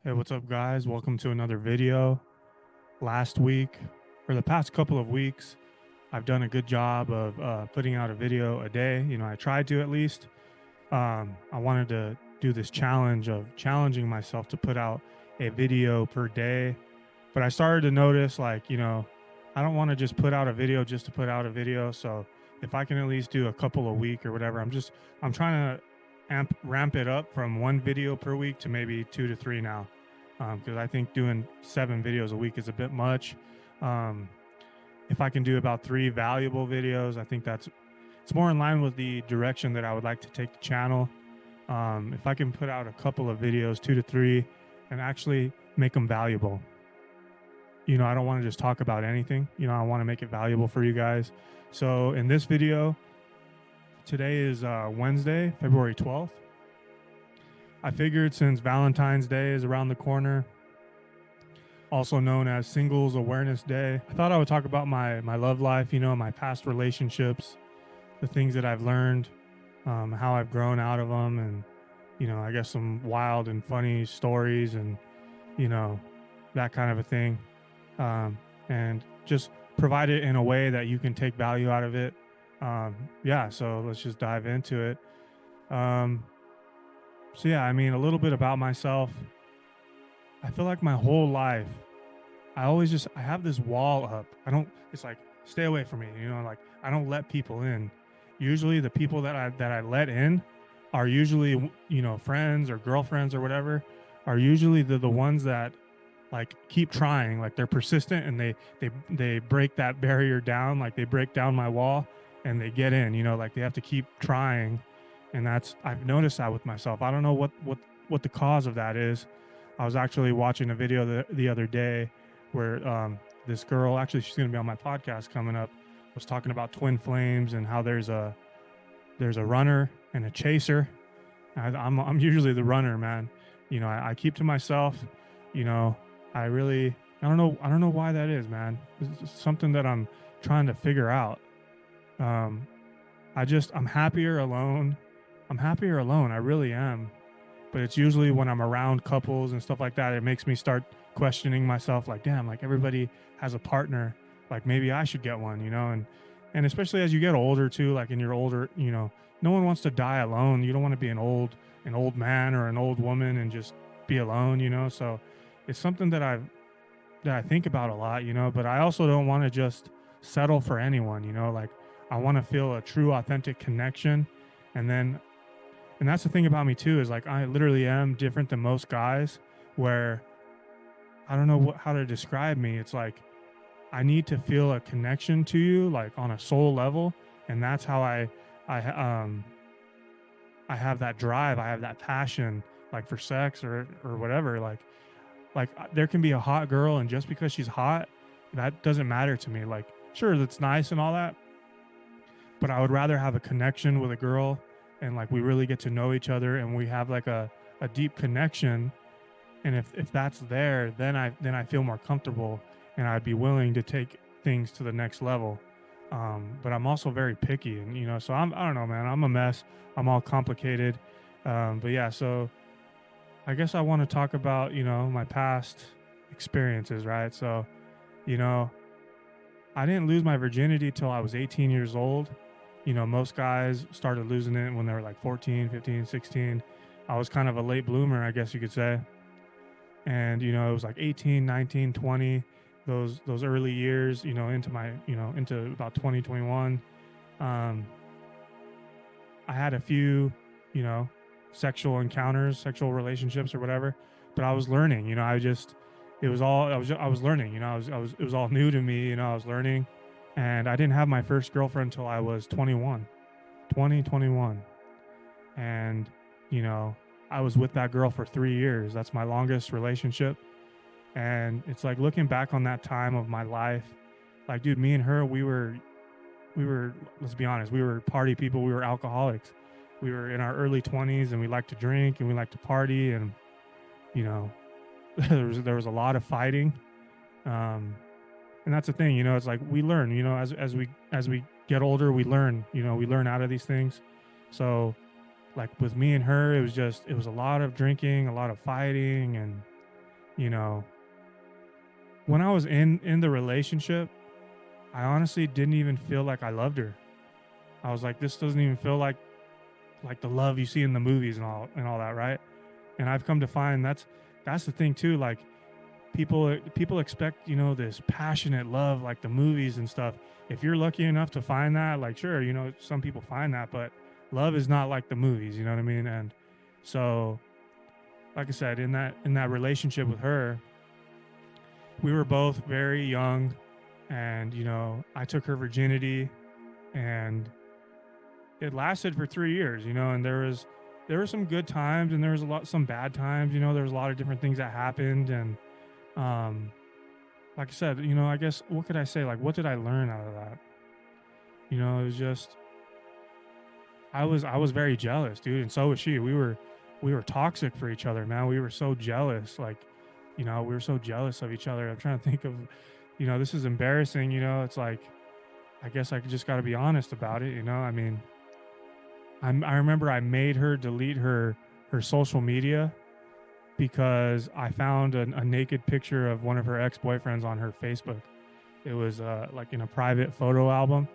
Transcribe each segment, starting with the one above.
Hey, what's up, guys? Welcome to another video. Last week, or the past couple of weeks, I've done a good job of putting out a video a day. I tried to at least. I wanted to do this challenge of challenging myself to put out a video per day. But I started to notice, I don't want to just put out a video just to put out a video. So if I can at least do a couple a week or whatever, I'm trying to ramp it up from one video per week to maybe 2 to 3 now, because I think doing 7 videos a week is a bit much. Um, if I can do about 3 valuable videos, I think it's more in line with the direction that I would like to take the channel. If I can put out a couple of videos, 2 to 3, and actually make them valuable. I don't want to just talk about anything. I want to make it valuable for you guys. So in this video, today is Wednesday, February 12th. I figured since Valentine's Day is around the corner, also known as Singles Awareness Day, I thought I would talk about my love life, my past relationships, the things that I've learned, how I've grown out of them, and, I guess some wild and funny stories and, you know, that kind of a thing. And just provide it in a way that you can take value out of it. Yeah, so let's just dive into it. So yeah, I mean, a little bit about myself. I feel like my whole life, I have this wall up. It's like, stay away from me, like I don't let people in. Usually the people that I let in are usually, friends or girlfriends or whatever, are usually the ones that like keep trying, like they're persistent, and they break that barrier down, like they break down my wall and they get in, like they have to keep trying. And I've noticed that with myself. I don't know what the cause of that is. I was actually watching a video the other day where this girl, actually she's going to be on my podcast coming up, was talking about twin flames and how there's a runner and a chaser. I'm usually the runner, man. I keep to myself. You know, I don't know why that is, man. It's something that I'm trying to figure out. Um, I'm happier alone. I'm happier alone. I really am. But it's usually when I'm around couples and stuff like that, it makes me start questioning myself, like, damn, like everybody has a partner. Like maybe I should get one, and especially as you get older too, like in your older, no one wants to die alone. You don't want to be an old man or an old woman and just be alone, So it's something that I think about a lot, but I also don't want to just settle for anyone, like I want to feel a true authentic connection. And then and that's the thing about me too, is like I literally am different than most guys, where I don't know how to describe me. It's like I need to feel a connection to you, like on a soul level, and that's how I I have that drive, I have that passion, like for sex or whatever. There can be a hot girl, and just because she's hot, that doesn't matter to me. Like sure, that's nice and all that, but I would rather have a connection with a girl, and like we really get to know each other and we have like a deep connection. And if that's there, then I feel more comfortable, and I'd be willing to take things to the next level. But I'm also very picky, and so I don't know, man. I'm a mess. I'm all complicated. But yeah, so I guess I want to talk about my past experiences, right? So you know I didn't lose my virginity till I was 18 years old. Most guys started losing it when they were like 14, 15, 16. I was kind of a late bloomer, I guess you could say. And it was like 18, 19, 20, those early years, into about 2021. um I had a few, you know sexual encounters, sexual relationships or whatever, but I was learning. It was all I was learning. It was all new to me. I was learning, and I didn't have my first girlfriend until I was 21, 2021. And you know I was with that girl for 3 years. That's my longest relationship. And it's like looking back on that time of my life, like, dude, me and her, we were, let's be honest, we were party people. We were alcoholics. We were in our early 20s, and we liked to drink and we liked to party. And you know there was a lot of fighting. um and that's the thing. It's like we learn, as we get older, we learn. We learn out of these things. So like with me and her, it was a lot of drinking, a lot of fighting. And you know, when I was in the relationship, I honestly didn't even feel like I loved her. I was like, this doesn't even feel like the love you see in the movies and all that, right? And I've come to find that's the thing too. Like people expect, this passionate love like the movies and stuff. If you're lucky enough to find that, like, sure, some people find that, but love is not like the movies, you know what I mean? And so, like I said, in that relationship with her, we were both very young, and I took her virginity, and it lasted for 3 years, and there were some good times, and there was some bad times. There was a lot of different things that happened, and um, like I said, I guess what could I say? Like, what did I learn out of that? It was just I was very jealous, dude, and so was she. We were toxic for each other, man. We were so jealous, like, we were so jealous of each other. I'm trying to think of, this is embarrassing. It's like I guess I just got to be honest about it. I mean, I remember I made her delete her social media because I found a naked picture of one of her ex boyfriends on her Facebook. It was like in a private photo album.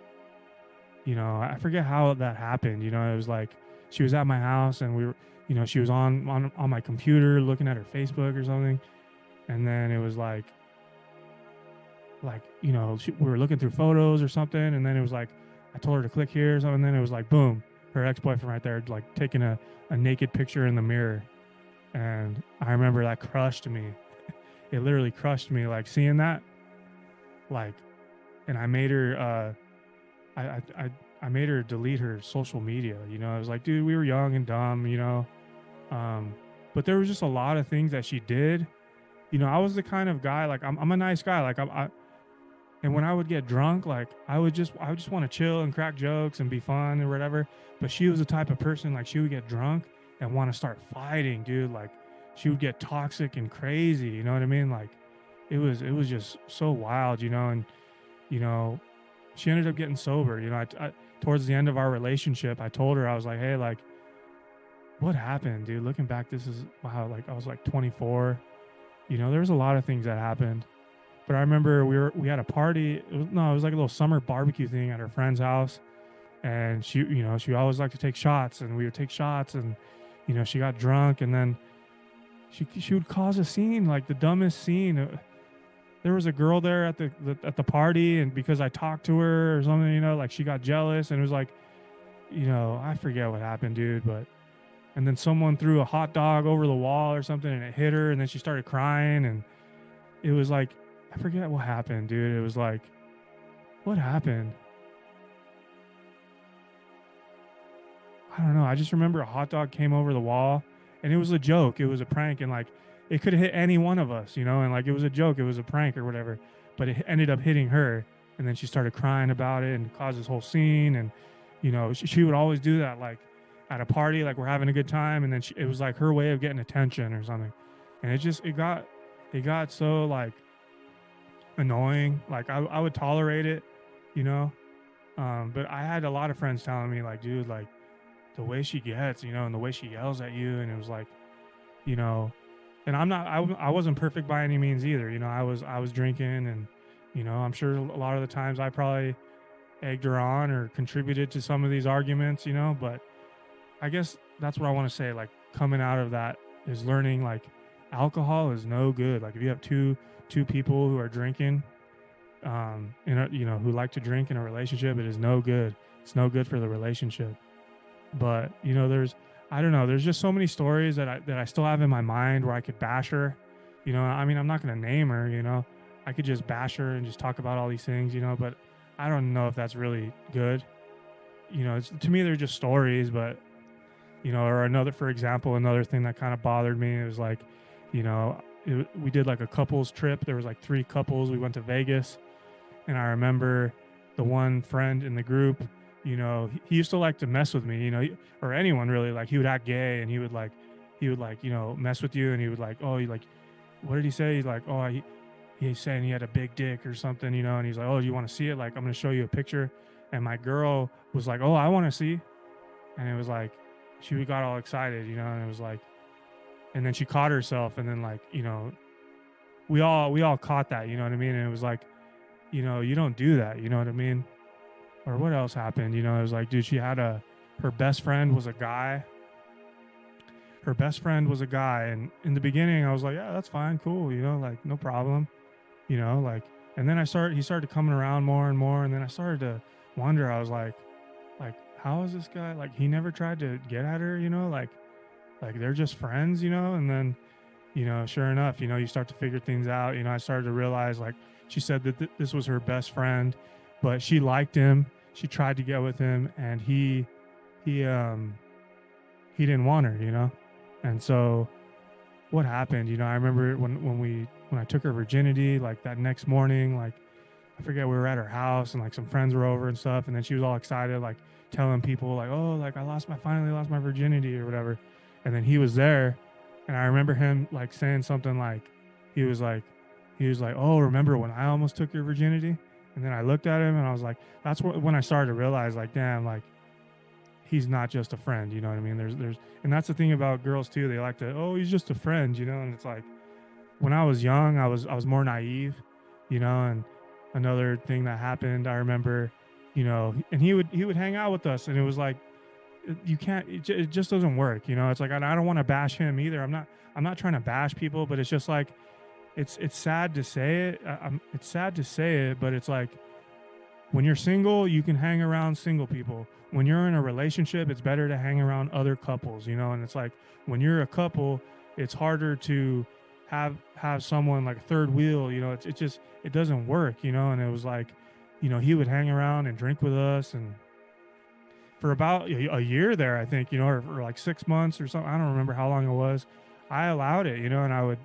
I forget how that happened. It was like she was at my house, and we were, she was on my computer looking at her Facebook or something, and then it was like we were looking through photos or something, and then it was like I told her to click here or something, and then it was like boom, her ex boyfriend right there, like taking a naked picture in the mirror, and I remember that crushed me. It literally crushed me, like seeing that, like, and I made her I made her delete her social media. I was like, dude, we were young and dumb, um, but there was just a lot of things that she did. I was the kind of guy, like I'm a nice guy, like and when I would get drunk, like I would just want to chill and crack jokes and be fun or whatever. But she was the type of person, like she would get drunk and want to start fighting, dude. Like she would get toxic and crazy. You know what I mean? Like it was just so wild, and you know she ended up getting sober. Towards the end of our relationship, I told her, I was like, hey, like, what happened, dude? Looking back, this is wow. Like I was like 24. There's a lot of things that happened. But I remember we had a party. It was like a little summer barbecue thing at her friend's house, and she always liked to take shots, and we would take shots, and she got drunk, and then she would cause a scene, like the dumbest scene. There was a girl there at the party, and because I talked to her or something, like she got jealous, and it was like, I forget what happened, dude, but and then someone threw a hot dog over the wall or something, and it hit her, and then she started crying, and it was like, I forget what happened, dude. It was like, what happened? I don't know. I just remember a hot dog came over the wall, and it was a joke. It was a prank, and like it could have hit any one of us, and like it was a joke. It was a prank or whatever, but it ended up hitting her, and then she started crying about it and caused this whole scene. And she would always do that, like at a party, like we're having a good time, and then it was like her way of getting attention or something, and it got so like annoying. Like I would tolerate it, you know. But I had a lot of friends telling me like, dude, like the way she gets, and the way she yells at you, and it was like, you know, and I wasn't perfect by any means either. I was drinking, and I'm sure a lot of the times I probably egged her on or contributed to some of these arguments, but I guess that's what I want to say. Like coming out of that is learning like alcohol is no good. Like if you have two people who are drinking, who like to drink in a relationship, it is no good. It's no good for the relationship. But there's I don't know. There's just so many stories that I still have in my mind where I could bash her. I mean, I'm not gonna name her. I could just bash her and just talk about all these things. But I don't know if that's really good. To me, they're just stories. But or another, for example, another thing that kind of bothered me, it was like, we did like a couples trip. There was like three couples. We went to Vegas, and I remember the one friend in the group, he used to like to mess with me, or anyone really. Like he would act gay, and he would like, mess with you, and he would like, oh, you like, what did he say? He's like, oh, he's saying he had a big dick or something, and he's like, oh, do you want to see it? Like, I'm going to show you a picture. And my girl was like, oh, I want to see. And it was like, she got all excited, and it was like, and then she caught herself, and then like, we all caught that, you know what I mean? And it was like, you don't do that, you know what I mean? Or what else happened? It was like, dude, she had her best friend was a guy. Her best friend was a guy, and in the beginning, I was like, yeah, that's fine, cool, like no problem, like. And then he started coming around more and more, and then I started to wonder. I was like, how is this guy? Like, he never tried to get at her, like they're just friends, and then sure enough, you start to figure things out. I started to realize, like, she said that this was her best friend, but she liked him. She tried to get with him, and he he didn't want her, And so what happened, I remember when I took her virginity, like that next morning, like I forget, we were at her house and like some friends were over and stuff, and then she was all excited, like telling people like, oh, like finally lost my virginity or whatever. And then he was there, and I remember him like saying something like, he was like, oh, remember when I almost took your virginity? And then I looked at him and I was like, when I started to realize, like, damn, like he's not just a friend, you know what I mean? And that's the thing about girls too. They like to, oh, he's just a friend, and it's like, when I was young, I was more naive, and another thing that happened, I remember, and he would hang out with us, and it was like, you can't, it just doesn't work, It's like, I don't want to bash him either. I'm not trying to bash people, but it's just like, it's sad to say it. It's sad to say it, but it's like, when you're single, you can hang around single people. When you're in a relationship, it's better to hang around other couples, And it's like, when you're a couple, it's harder to have someone like a third wheel, It just, it doesn't work, And it was like, he would hang around and drink with us, and for about a year there, I think, or like 6 months or something. I don't remember how long it was. I allowed it, and I would,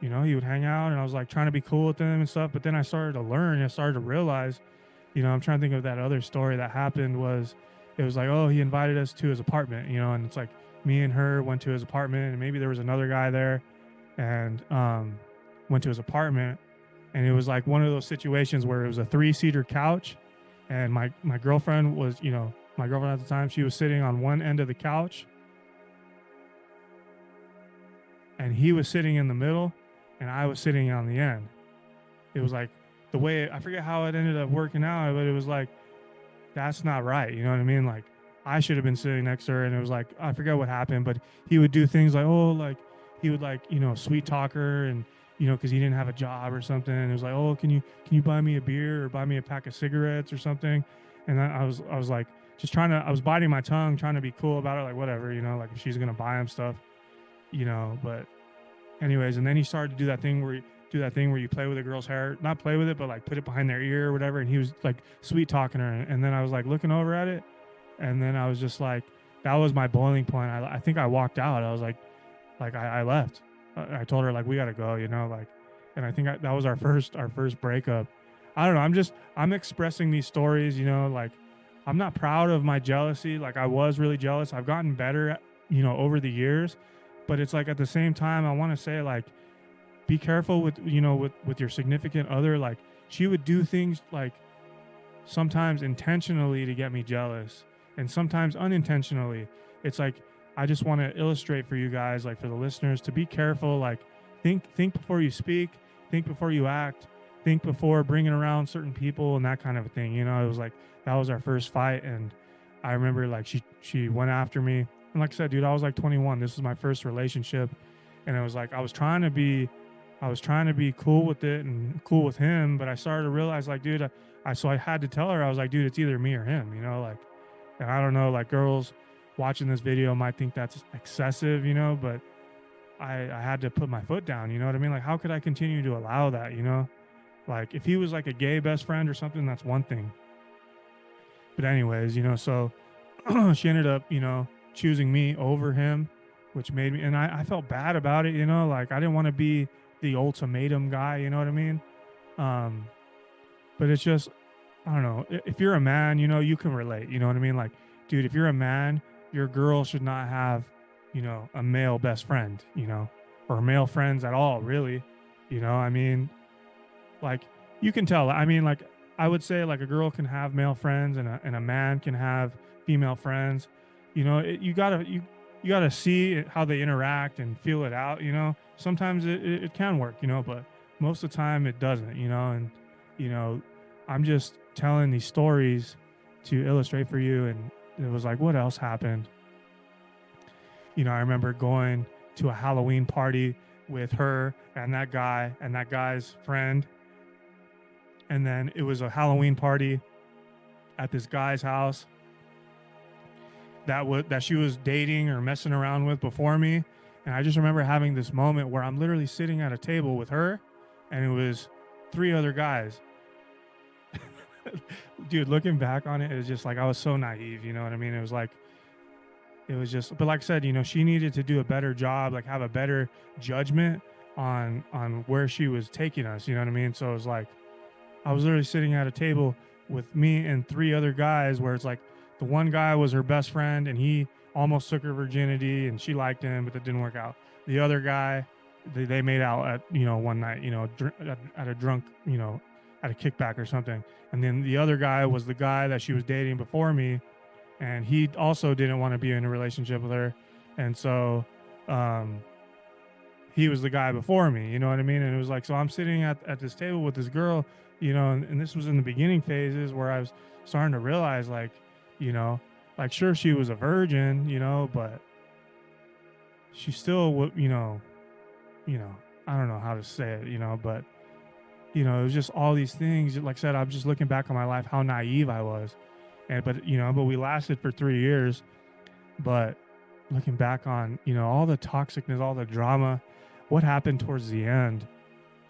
he would hang out, and I was like trying to be cool with him and stuff. But then I started to learn. I started to realize, I'm trying to think of that other story that happened. It was like, oh, he invited us to his apartment, and it's like me and her went to his apartment, and maybe there was another guy there, and went to his apartment, and it was like one of those situations where it was a three-seater couch, and my girlfriend was, my girlfriend at the time, she was sitting on one end of the couch, and he was sitting in the middle, and I was sitting on the end. It was like, the way, I forget how it ended up working out, but it was like, that's not right. You know what I mean? Like, I should have been sitting next to her, and it was like, I forget what happened, but he would do things like, oh, like he would, like, sweet talk her, and because he didn't have a job or something. And it was like, oh, can you buy me a beer or buy me a pack of cigarettes or something? And I was like, just trying to, I was biting my tongue, trying to be cool about it, like whatever, like if she's gonna buy him stuff, But anyways, and then he started to do that thing where you play with a girl's hair, not play with it, but like put it behind their ear or whatever. And he was like sweet talking her, and then I was like looking over at it, and then I was just like, that was my boiling point. I think I walked out. I was like I left. I told her, like, we gotta go, like, and I think that was our first breakup. I don't know. I'm expressing these stories, like, I'm not proud of my jealousy. Like, I was really jealous. I've gotten better, over the years, but it's like, at the same time, I want to say, like, be careful with your significant other. Like, she would do things like sometimes intentionally to get me jealous, and sometimes unintentionally. It's like, I just want to illustrate for you guys, like for the listeners, to be careful. Like, think before you speak, think before you act, think before bringing around certain people and that kind of a thing. It was like, that was our first fight, and I remember, like, she went after me, and like I said, dude, I was like 21. This was my first relationship, and it was like, I was trying to be cool with it and cool with him, but I started to realize, like, dude, so I had to tell her, I was like, dude, it's either me or him, like, and I don't know, like, girls watching this video might think that's excessive, but I had to put my foot down, you know what I mean? Like, how could I continue to allow that, Like, if he was like a gay best friend or something, that's one thing. But anyways, so she ended up, choosing me over him, which made me, and I felt bad about it, like, I didn't want to be the ultimatum guy, you know what I mean? Um, but it's just, I don't know. If you're a man, you can relate, you know what I mean? Like, dude, if you're a man, your girl should not have, a male best friend, or male friends at all, really. I mean, like, you can tell. I mean, like, I would say, like, a girl can have male friends, and a man can have female friends. You gotta see how they interact and feel it out. Sometimes it can work, but most of the time it doesn't, and you know, I'm just telling these stories to illustrate for you. And it was like, what else happened? I remember going to a Halloween party with her and that guy's friend. And then it was a Halloween party at this guy's house that she was dating or messing around with before me. And I just remember having this moment where I'm literally sitting at a table with her, and it was three other guys. Dude, looking back on it, it was just like I was so naive. You know what I mean? It was like it was just, but like I said, she needed to do a better job, like have a better judgment on where she was taking us. You know what I mean? So it was like I was literally sitting at a table with me and three other guys, where it's like the one guy was her best friend and he almost took her virginity and she liked him, but that didn't work out. The other guy, they made out at, one night, at a drunk, at a kickback or something. And then the other guy was the guy that she was dating before me, and he also didn't want to be in a relationship with her. And so, um, he was the guy before me, you know what I mean? And it was like, so I'm sitting at this table with this girl, and this was in the beginning phases where I was starting to realize, like, you know, like, sure, she was a virgin, but she still, you know, I don't know how to say it, but, it was just all these things. Like I said, I'm just looking back on my life, how naive I was. But we lasted for 3 years. But looking back on, all the toxicness, all the drama, what happened towards the end?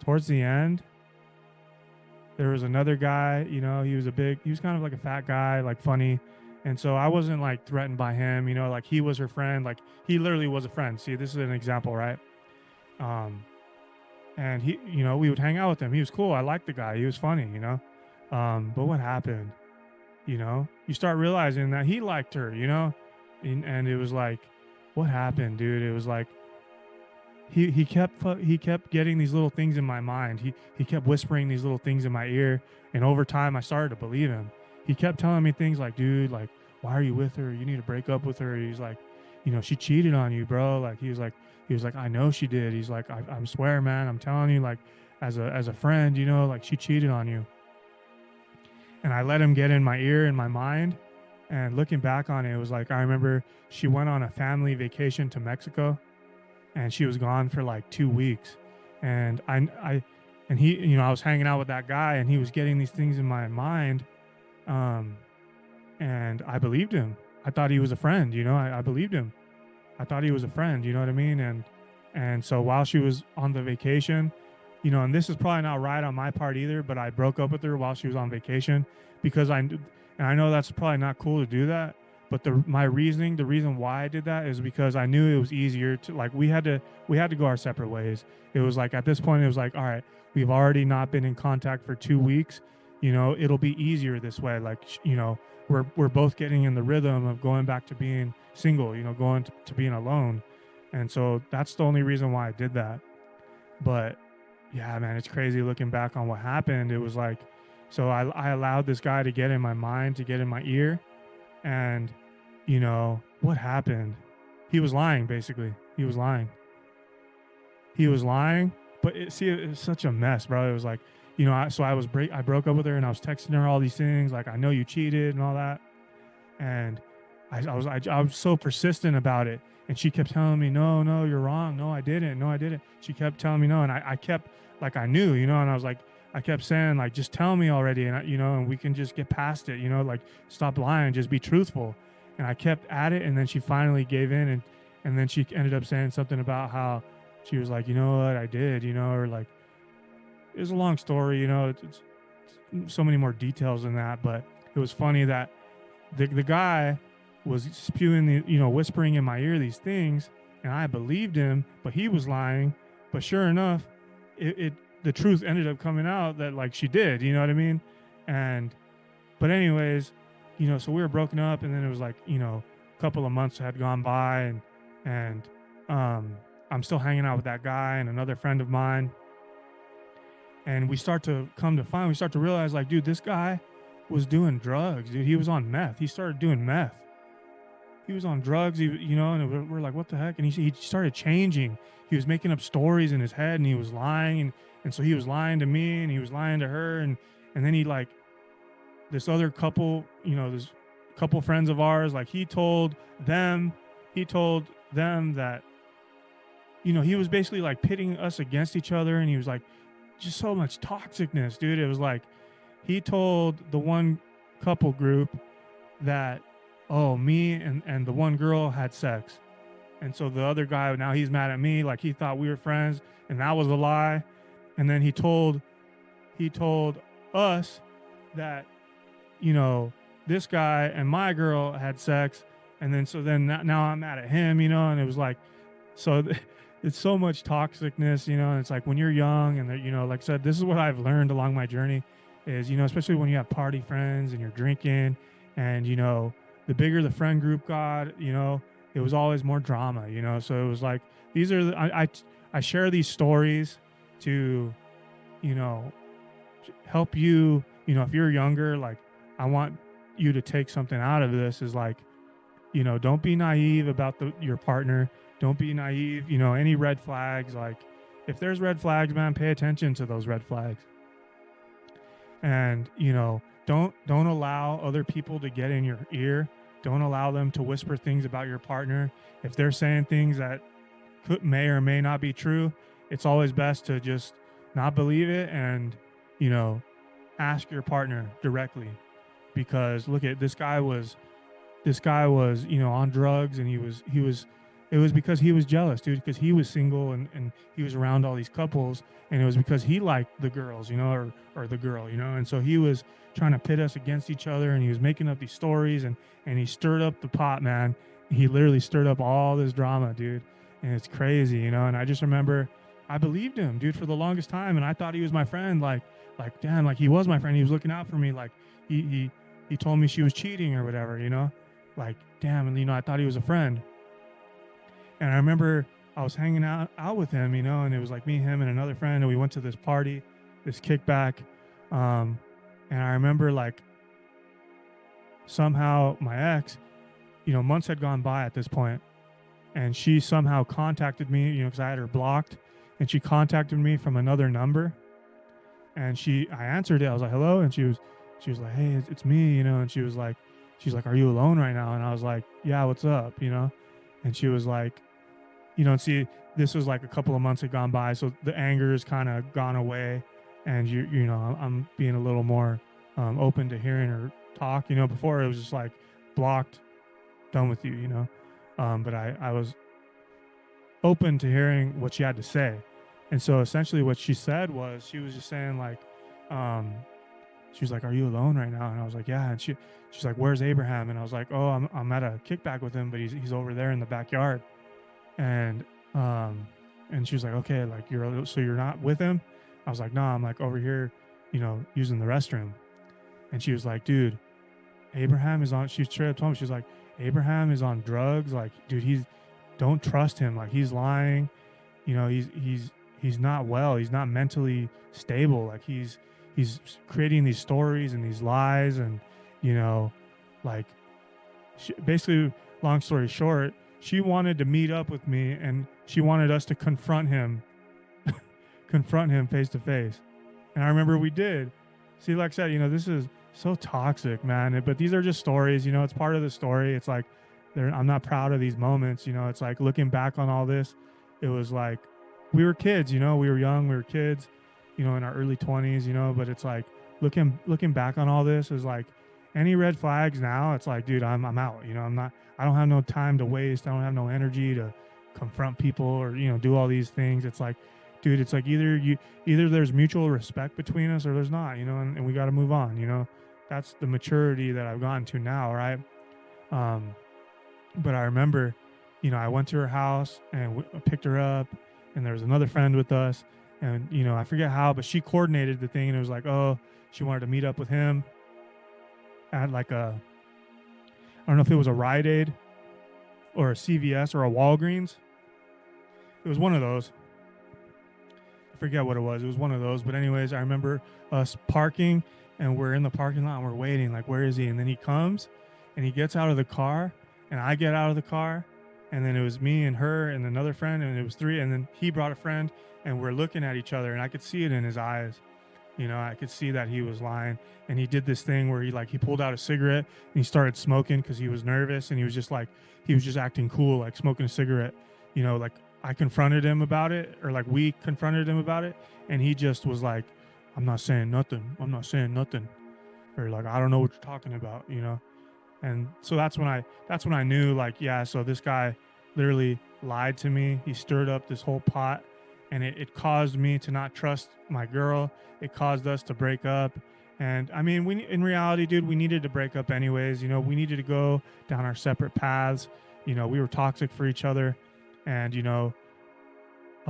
Towards the end, there was another guy, he was kind of like a fat guy, like funny. And so I wasn't like threatened by him, like he was her friend, like he literally was a friend. See, this is an example, right? Um, and he, we would hang out with him. He was cool. I liked the guy. He was funny. But what happened? You start realizing that he liked her, and it was like, what happened, dude? It was like he kept getting these little things in my mind. He kept whispering these little things in my ear, and over time I started to believe him. He kept telling me things like, dude, like, why are you with her? You need to break up with her. He's like, she cheated on you, bro. Like he was like, I know she did. He's like, I'm swear, man, I'm telling you, like, as a friend, like she cheated on you. And I let him get in my ear and my mind. And looking back on it, it was like I remember she went on a family vacation to Mexico, and she was gone for like 2 weeks. And and he, I was hanging out with that guy, and he was getting these things in my mind. Um, and I believed him. I thought he was a friend, I believed him. I thought he was a friend, you know what I mean? And so while she was on the vacation, and this is probably not right on my part either, but I broke up with her while she was on vacation because and I know that's probably not cool to do that, but the reason why I did that is because I knew it was easier to, like, we had to go our separate ways. It was like at this point it was like, all right, we've already not been in contact for 2 weeks. It'll be easier this way. Like, we're both getting in the rhythm of going back to being single, going to being alone. And so that's the only reason why I did that. But yeah, man, it's crazy looking back on what happened. It was like, so I allowed this guy to get in my mind, to get in my ear. And, what happened? He was lying, basically. He was lying. He was lying. But it was such a mess, bro. It was like, I broke up with her, and I was texting her all these things, like, I know you cheated and all that. And I was so persistent about it. And she kept telling me, no, no, you're wrong. No, I didn't. No, I didn't. She kept telling me no. And I kept, like, I knew, and I was like, I kept saying, like, just tell me already. And, and we can just get past it, like, stop lying, just be truthful. And I kept at it. And then she finally gave in. And then she ended up saying something about how she was like, you know what, I did, or like, it was a long story, it's so many more details than that. But it was funny that the guy was spewing whispering in my ear these things, and I believed him, but he was lying. But sure enough, it the truth ended up coming out that, like, she did, you know what I mean? And but anyways, so we were broken up, and then it was like, a couple of months had gone by, and I'm still hanging out with that guy and another friend of mine, and we start to realize, like, dude, this guy was doing drugs, dude. He was on meth. He started doing meth. he was on drugs, and we're like, what the heck? And he started changing. He was making up stories in his head, and he was lying, and so he was lying to me, and he was lying to her, and then he like this other couple, this couple friends of ours, like them, he told them that he was basically like pitting us against each other, and he was like just so much toxicness, dude. It was like he told the one couple group that, oh, me and the one girl had sex, and so the other guy, now he's mad at me, like he thought we were friends, and that was a lie. And then he told us that, you know this guy and my girl had sex, and then so then now I'm mad at him, and it was like, so it's so much toxicness, and it's like when you're young, and like I said, this is what I've learned along my journey is, especially when you have party friends and you're drinking, and the bigger the friend group got, it was always more drama, so it was like, these are I share these stories to, you know help you, if you're younger, like, I want you to take something out of this is like, don't be naive about your partner. Don't be naive, any red flags, like, if there's red flags, man, pay attention to those red flags. And, don't allow other people to get in your ear. Don't allow them to whisper things about your partner. If they're saying things that may or may not be true, it's always best to just not believe it, and, you know, ask your partner directly. Because look at this guy was on drugs, and he was it was because he was jealous, dude, because he was single, and he was around all these couples, and it was because he liked the girls, or the girl, and so he was trying to pit us against each other, and he was making up these stories, and he stirred up the pot, man. He literally stirred up all this drama, dude, and it's crazy, and I just remember I believed him, dude, for the longest time, and I thought he was my friend, like damn, like he was my friend, he was looking out for me, like he told me she was cheating or whatever, like damn, and I thought he was a friend. And I remember I was hanging out with him, and it was like me, him, and another friend, and we went to this party, this kickback, um, and I remember like somehow my ex, months had gone by at this point, and she somehow contacted me, because I had her blocked, and she contacted me from another number, and I answered it. I was like, hello, and she was like, hey, it's me, and she's like, are you alone right now? And I was like, yeah, what's up, and she was like, and see, this was like a couple of months had gone by, so the anger has kind of gone away, and I'm being a little more open to hearing her talk. Before it was just like blocked, done with you. But I was open to hearing what she had to say, and so essentially what she said was, she was just saying like, she was like, are you alone right now? And I was like, yeah. And she's like, where's Abraham? And I was like, oh, I'm at a kickback with him, but he's over there in the backyard. And and she was like, okay, like, you're not with him? I was like, no, I'm like over here, using the restroom. And she was like, dude, Abraham is on, she straight up told me, she's like, Abraham is on drugs, like, dude, don't trust him, like, he's lying, he's not well, he's not mentally stable, like, he's creating these stories and these lies, and like, basically, long story short, she wanted to meet up with me, and she wanted us to confront him face to face. And I remember we did. See, like I said, this is so toxic, man. But these are just stories, it's part of the story. It's like, I'm not proud of these moments, it's like, looking back on all this, it was like, we were kids, we were young, we were kids, in our early 20s, but it's like, looking back on all this is like, any red flags now, it's like, dude, I'm out, I don't have no time to waste. I don't have no energy to confront people, or, do all these things. It's like, dude, it's like, either there's mutual respect between us, or there's not, and we got to move on. That's the maturity that I've gotten to now. Right. But I remember, I went to her house and picked her up, and there was another friend with us, and, I forget how, but she coordinated the thing, and it was like, oh, she wanted to meet up with him at like I don't know if it was a Rite Aid or a CVS or a Walgreens. It was one of those. I forget what it was. It was one of those. But anyways, I remember us parking, and we're in the parking lot, and we're waiting, like, where is he? And then he comes, and he gets out of the car, and I get out of the car, and then it was me and her and another friend, and it was three, and then he brought a friend, and we're looking at each other, and I could see it in his eyes. I could see that he was lying, and he did this thing where he pulled out a cigarette and he started smoking because he was nervous, and he was just acting cool, like smoking a cigarette. Like I confronted him about it, or like we confronted him about it, and he just was like, "I'm not saying nothing. I'm not saying nothing," or like, "I don't know what you're talking about." And so that's when I knew, like, yeah, so this guy literally lied to me. He stirred up this whole pot, and it caused me to not trust my girl. It caused us to break up. And I mean, we in reality, dude, we needed to break up anyways. We needed to go down our separate paths. We were toxic for each other, and a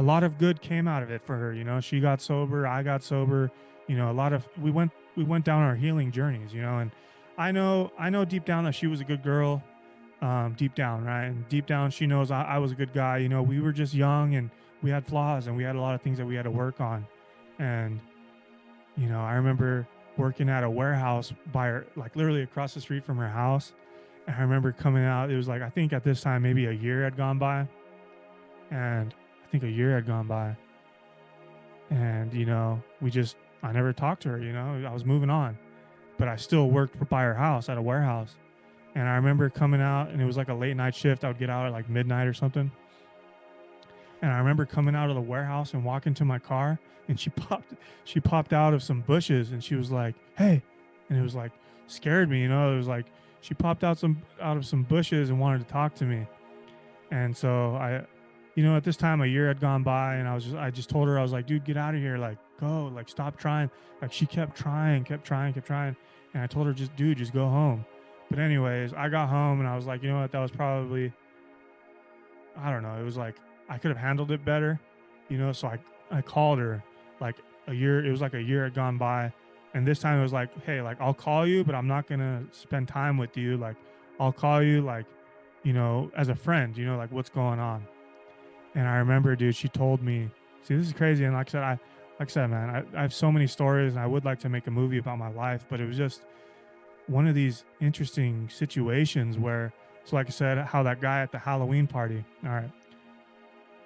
lot of good came out of it for her. She got sober, I got sober. A lot of we went down our healing journeys. And I know deep down that she was a good girl. Deep down, right? And deep down, she knows I was a good guy. We were just young, and we had flaws, and we had a lot of things that we had to work on. And I remember working at a warehouse by her, like literally across the street from her house. And I remember coming out. It was like, I think at this time maybe a year had gone by, and I think a year had gone by, and I never talked to her. I was moving on, but I still worked by her house at a warehouse. And I remember coming out, and it was like a late night shift. I would get out at like midnight or something. And I remember coming out of the warehouse and walking to my car, and she popped out of some bushes, and she was like, "Hey," and it was like scared me. It was like she popped out of some bushes and wanted to talk to me. And so at this time a year had gone by, and I just told her, I was like, "Dude, get out of here, like go, like stop trying." Like she kept trying, kept trying, kept trying, and I told her, just dude, just go home. But anyways, I got home, and I was like, you know what, that was probably, I don't know, it was like I could have handled it better. So I called her like a year. It was like a year had gone by, and this time it was like, "Hey, like I'll call you, but I'm not gonna spend time with you. Like I'll call you, like as a friend. Like what's going on." And I remember, dude, she told me, see, this is crazy. And like I said, man, I have so many stories, and I would like to make a movie about my life, but it was just one of these interesting situations where, so like I said, how that guy at the Halloween party, all right,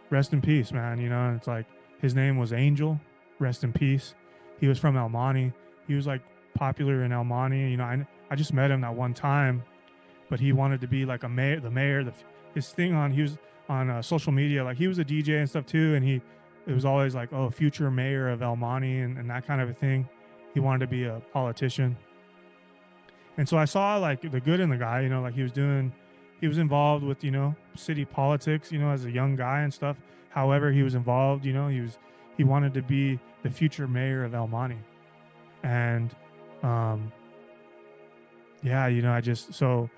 rest in peace, man. And it's like his name was Angel, rest in peace. He was from El Monte. He was like popular in El Monte. I just met him that one time, but he wanted to be like a mayor, the mayor. His thing on he was on social media, like he was a DJ and stuff too, and it was always like, oh, future mayor of El Monte, and that kind of a thing. He wanted to be a politician, and so I saw like the good in the guy. Like he was involved with city politics. As a young guy and stuff. However, he was involved. He wanted to be the future mayor of El Monte, and um, yeah, I just so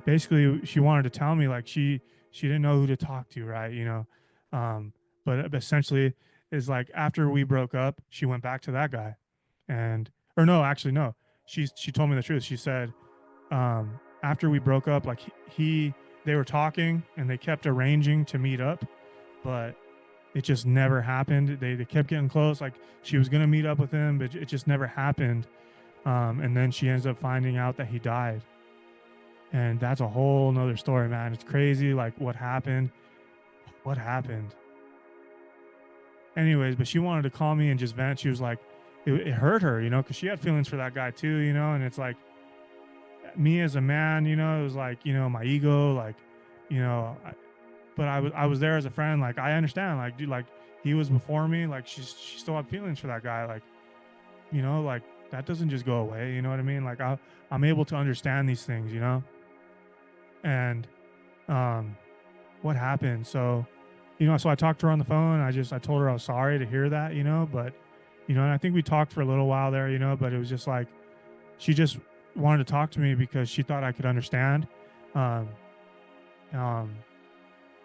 basically she wanted to tell me, like, she didn't know who to talk to, right? um but essentially is like, after we broke up, she went back to that guy, and or no, actually no, she told me the truth. She said, after we broke up, like they were talking, and they kept arranging to meet up, but it just never happened. They kept getting close, like she was gonna meet up with him, but it just never happened. And then she ends up finding out that he died, and that's a whole nother story, man. It's crazy, like what happened. Anyways, but she wanted to call me and just vent. She was like, it hurt her, because she had feelings for that guy too, and it's like, me as a man, it was like, my ego, like, you know but I was there as a friend. Like, I understand, like, dude, like, he was before me, like, she still had feelings for that guy, like, like, that doesn't just go away, you know what I mean? Like, I'm able to understand these things, and um what happened. So, so I talked to her on the phone. I told her I was sorry to hear that, but, and I think we talked for a little while there, but it was just like, she just wanted to talk to me because she thought I could understand. Um, um,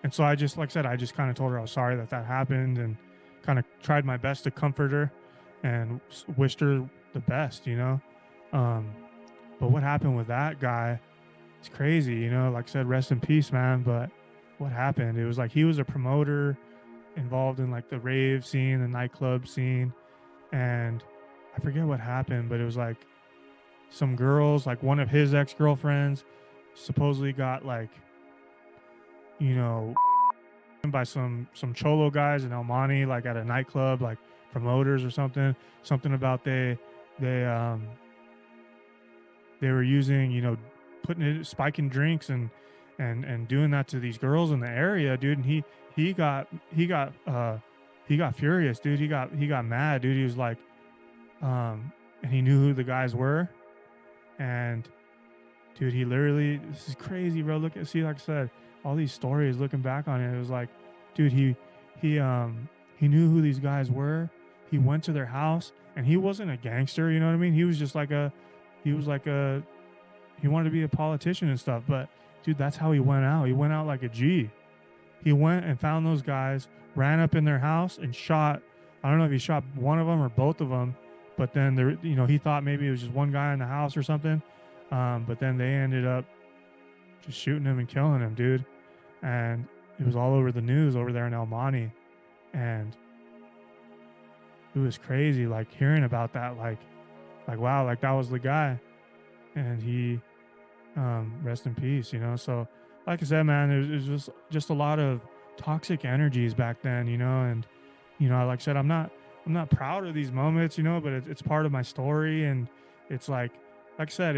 and so I just, like I said, I just kind of told her I was sorry that happened, and kind of tried my best to comfort her, and wished her the best, Um, but what happened with that guy, it's crazy, like I said, rest in peace, man. But what happened? It was like, he was a promoter involved in like the rave scene, the nightclub scene. And I forget what happened, but it was like some girls, like one of his ex girlfriends, supposedly got like you know, by some cholo guys in El Monte, like at a nightclub, like promoters or something. Something about they they were using, putting it spiking drinks and doing that to these girls in the area, dude. And he got he got he got furious, dude. He got mad, dude. He was like, and he knew who the guys were, and dude, he literally, this is crazy, bro. Look at, see, like I said, all these stories. Looking back on it, it was like, dude, he he knew who these guys were. He went to their house, and he wasn't a gangster. You know what I mean? He was just like he was like a, he wanted to be a politician and stuff. But dude, that's how he went out. He went out like a G. He went and found those guys, ran up in their house and shot. I don't know if he shot one of them or both of them, but then there, he thought maybe it was just one guy in the house or something. But then they ended up just shooting him and killing him, dude. And it was all over the news over there in El Monte, and it was crazy. Like hearing about that, like wow, like that was the guy, and he, rest in peace, So, like I said, man, it was just a lot of toxic energies back then, and like I said, I'm not proud of these moments, but it's part of my story, and it's like I said,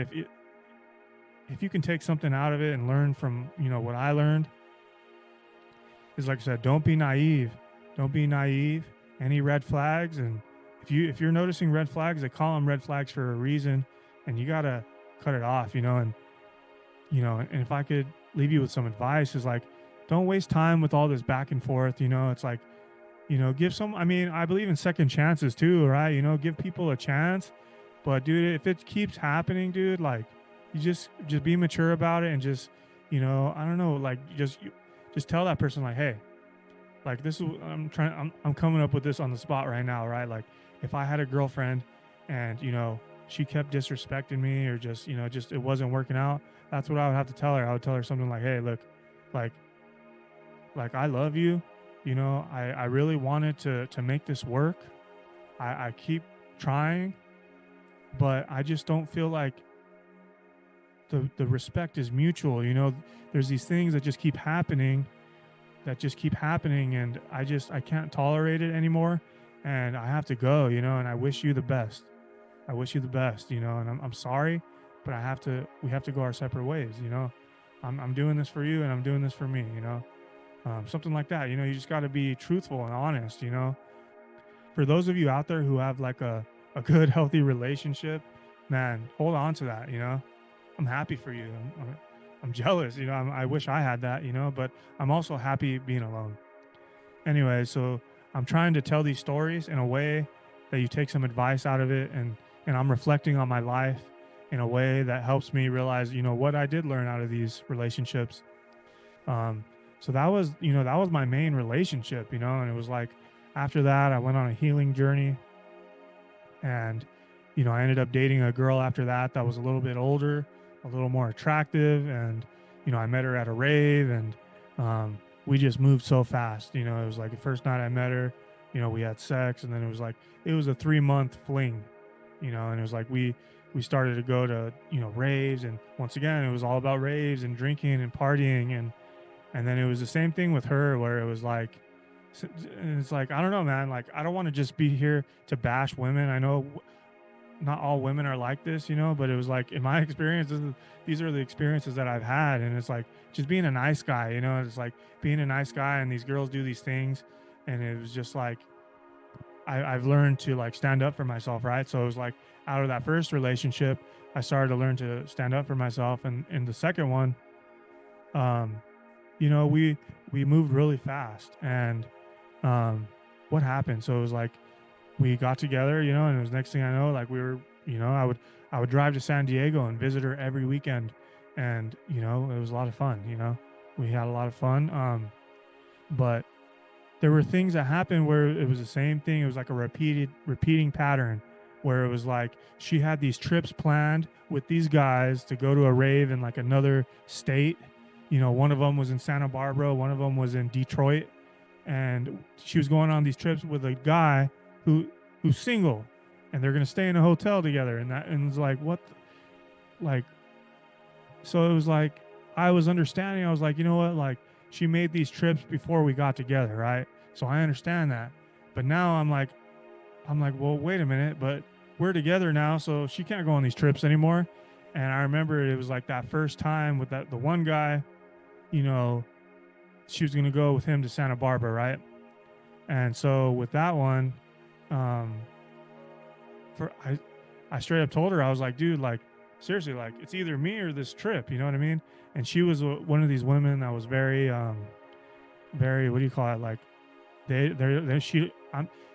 if you can take something out of it and learn from what I learned, is like I said, don't be naive. Don't be naive. Any red flags, and if you're noticing red flags, they call them red flags for a reason, and you gotta cut it off, and and if I could leave you with some advice, is like, don't waste time with all this back and forth. It's like, give some. I mean, I believe in second chances too, right? Give people a chance, but dude, if it keeps happening, dude, like, you just be mature about it, and just, I don't know, like, just tell that person, like, hey, like, this is, I'm coming up with this on the spot right now, right? Like, if I had a girlfriend and she kept disrespecting me, or just just it wasn't working out, that's what I would have to tell her. I would tell her something like, hey, look, like I love you, I really wanted to make this work. I keep trying, but I just don't feel like the respect is mutual. There's these things that just keep happening, and I can't tolerate it anymore, and I have to go, and I wish you the best. I wish you the best, and I'm sorry, but we have to go our separate ways. I'm doing this for you, and I'm doing this for me, something like that. You just got to be truthful and honest. For those of you out there who have like a good, healthy relationship, man, hold on to that. I'm happy for you. I'm jealous. I wish I had that. But I'm also happy being alone. Anyway, so I'm trying to tell these stories in a way that you take some advice out of it, and I'm reflecting on my life in a way that helps me realize, what I did learn out of these relationships. So that was my main relationship, and it was like, after that, I went on a healing journey, and I ended up dating a girl after that was a little bit older, a little more attractive, and I met her at a rave, and we just moved so fast. It was like the first night I met her, we had sex, and then it was a 3 month fling, and it was like we started to go to raves, and once again it was all about raves and drinking and partying, and then it was the same thing with her, where it was like, and it's like, I don't know, man, like, I don't want to just be here to bash women. I know not all women are like this, but it was like, in my experience, these are the experiences that I've had, and it's like, just being a nice guy, it's like being a nice guy, and these girls do these things, and it was just like, I've learned to like stand up for myself, right? So it was like, out of that first relationship, I started to learn to stand up for myself, and in the second one, um, we moved really fast, and what happened? So it was like, we got together, and it was, next thing I know, like, we were, I would drive to San Diego and visit her every weekend, and it was a lot of fun. We had a lot of fun. But there were things that happened where it was the same thing. It was like a repeating pattern, where it was like, she had these trips planned with these guys to go to a rave in like another state. One of them was in Santa Barbara, one of them was in Detroit, and she was going on these trips with a guy who who's single, and they're gonna stay in a hotel together, and it's like, what, like, so it was like, I was understanding. I was like, you know what, like, she made these trips before we got together, right? So I understand that. But now I'm like, well, wait a minute, but we're together now, so she can't go on these trips anymore. And I remember it was like that first time with the one guy, you know, she was gonna go with him to Santa Barbara, right? And so with that one, um, for I straight up told her, I was like, dude, like seriously, like it's either me or this trip, you know what I mean? And she was one of these women that was very, very, what do you call it, like they she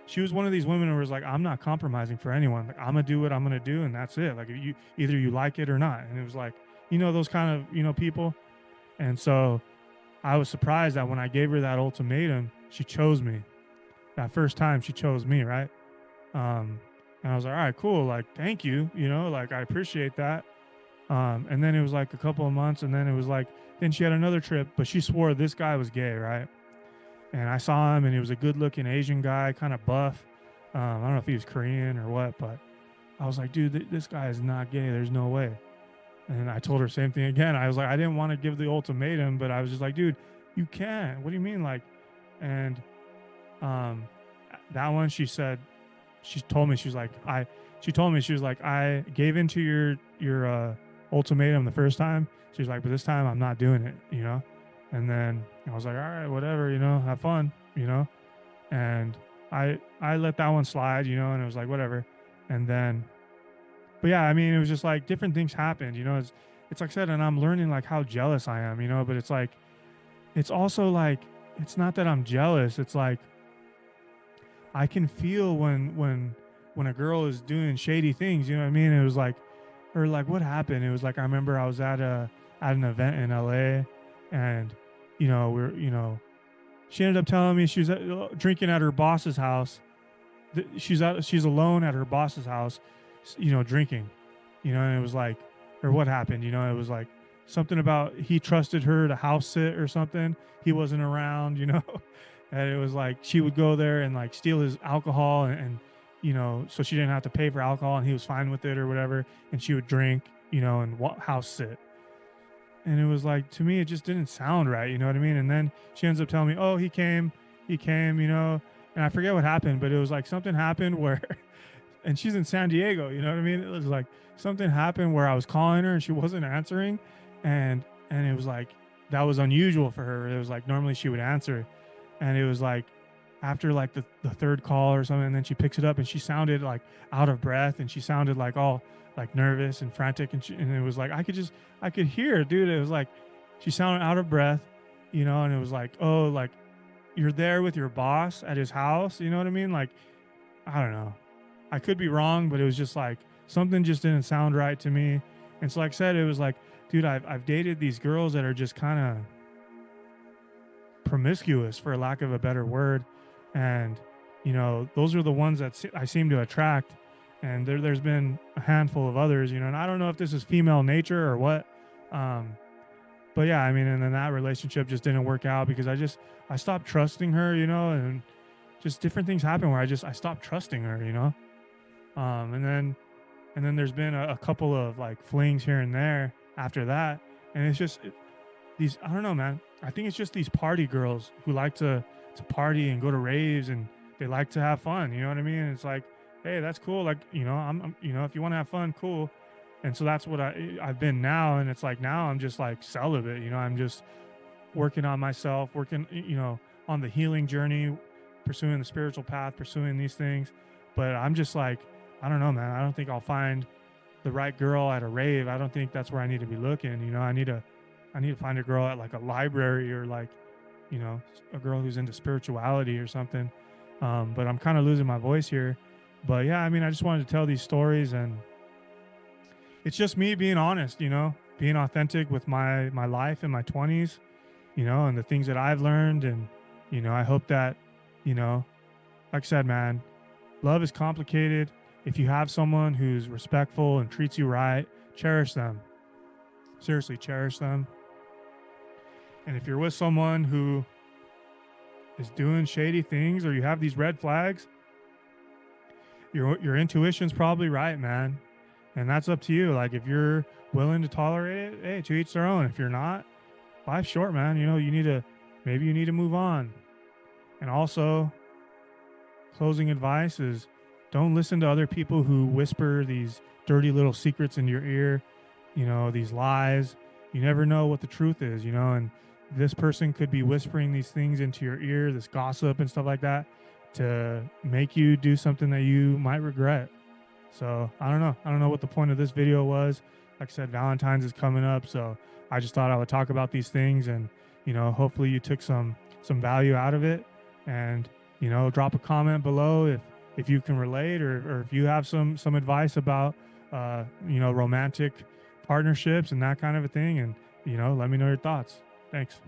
she was one of these women who was like, I'm not compromising for anyone. Like I'm gonna do what I'm gonna do, and that's it. Like if you either you like it or not. And it was like, those kind of people. And so I was surprised that when I gave her that ultimatum, she chose me. That first time, she chose me, right? Um, and I was like, all right, cool. Like, thank you. Like I appreciate that. And then it was like a couple of months, and then it was like, then she had another trip, but she swore this guy was gay, right? And I saw him, and he was a good-looking Asian guy, kind of buff. I don't know if he was Korean or what, but I was like, dude, this guy is not gay. There's no way. And I told her same thing again. I was like, I didn't want to give the ultimatum, but I was just like, dude, you can't. What do you mean, like? And um, that one, she told me, she was like, she told me, she was like, I gave into your ultimatum the first time. She was like, but this time I'm not doing it. And then I was like, all right, whatever, have fun. And I let that one slide, and it was like whatever. And then, but yeah, I mean, it was just like different things happened. It's like I said, and I'm learning like how jealous I am. But it's like, it's also like, it's not that I'm jealous. It's like I can feel when a girl is doing shady things. You know what I mean? It was like, or like what happened? It was like I remember I was at an event in LA, and she ended up telling me she was drinking at her boss's house. She's alone at her boss's house, drinking. And it was like, or what happened? It was like something about he trusted her to house sit or something. He wasn't around, and it was like she would go there and like steal his alcohol and so she didn't have to pay for alcohol, and he was fine with it or whatever. And she would drink, and house sit. And it was like, to me, it just didn't sound right. You know what I mean? And then she ends up telling me, oh, he came, and I forget what happened, but it was like something happened where, and she's in San Diego, you know what I mean? It was like something happened where I was calling her and she wasn't answering. And it was like, that was unusual for her. It was like, normally she would answer. And it was like, after like the third call or something, and then she picks it up and she sounded like out of breath, and she sounded like all like nervous and frantic, and it was like I could hear, dude. It was like she sounded out of breath, and it was like, oh, like you're there with your boss at his house, you know what I mean? Like, I don't know, I could be wrong, but it was just like something just didn't sound right to me. And so like I said, it was like, dude, I've dated these girls that are just kind of promiscuous, for lack of a better word. And those are the ones that I seem to attract. And there's been a handful of others, and I don't know if this is female nature or what. um but yeah, I mean, and then that relationship just didn't work out because I stopped trusting her, and just different things happen where I stopped trusting her. And then there's been a couple of like flings here and there after that. And it's just these, I don't know, man. I think it's just these party girls who like to party and go to raves, and they like to have fun. You know what I mean? And it's like, hey, that's cool. Like, I'm if you want to have fun, cool. And so that's what I've been now. And it's like, now I'm just like celibate. I'm just working on myself, working, on the healing journey, pursuing the spiritual path, pursuing these things. But I'm just like, I don't know, man. I don't think I'll find the right girl at a rave. I don't think that's where I need to be looking. I need to find a girl at like a library, or like, a girl who's into spirituality or something. But I'm kind of losing my voice here. But yeah, I mean, I just wanted to tell these stories, and it's just me being honest, being authentic with my life in my 20s, and the things that I've learned. And I hope that, like I said, man, love is complicated. If you have someone who's respectful and treats you right, cherish them. Seriously, cherish them. And if you're with someone who is doing shady things, or you have these red flags, your intuition's probably right, man. And that's up to you. Like, if you're willing to tolerate it, hey, to each their own. If you're not, life's short, man. You need to maybe you need to move on. And also, closing advice is don't listen to other people who whisper these dirty little secrets into your ear, these lies. You never know what the truth is, and this person could be whispering these things into your ear, this gossip and stuff like that, to make you do something that you might regret. So I don't know. I don't know what the point of this video was. Like I said, Valentine's is coming up, so I just thought I would talk about these things, and hopefully you took some value out of it. And drop a comment below if you can relate, or if you have some advice about romantic partnerships and that kind of a thing, and let me know your thoughts. Thanks.